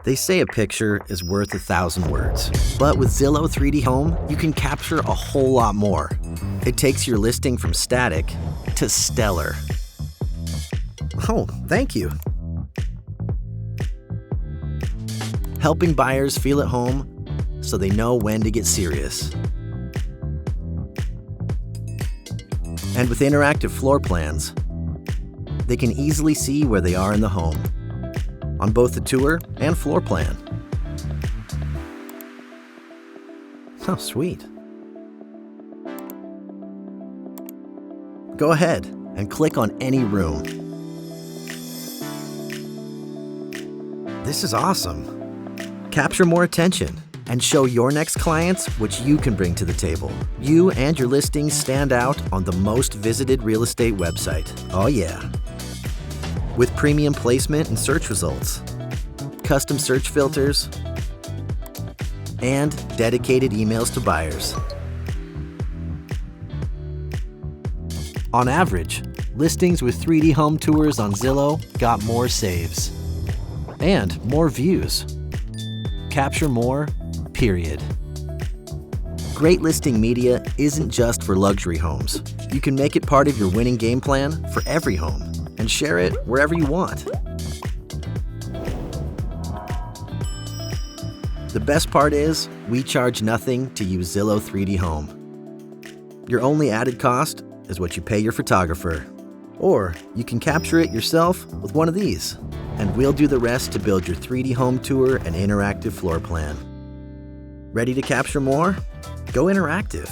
They say a picture is worth 1,000 words, but with Zillow 3D Home, you can capture a whole lot more. It takes your listing from static to stellar. Oh, thank you. Helping buyers feel at home so they know when to get serious. And with interactive floor plans, they can easily see where they are in the home, on both the tour and floor plan. Oh, sweet. Go ahead and click on any room. This is awesome. Capture more attention and show your next clients what you can bring to the table. You and your listings stand out on the most visited real estate website. Oh yeah. With premium placement and search results, custom search filters, and dedicated emails to buyers. On average, listings with 3D home tours on Zillow got more saves and more views. Capture more, period. Great listing media isn't just for luxury homes. You can make it part of your winning game plan for every home and share it wherever you want. The best part is, we charge nothing to use Zillow 3D Home. Your only added cost is what you pay your photographer. Or you can capture it yourself with one of these, and we'll do the rest to build your 3D home tour and interactive floor plan. Ready to capture more? Go interactive.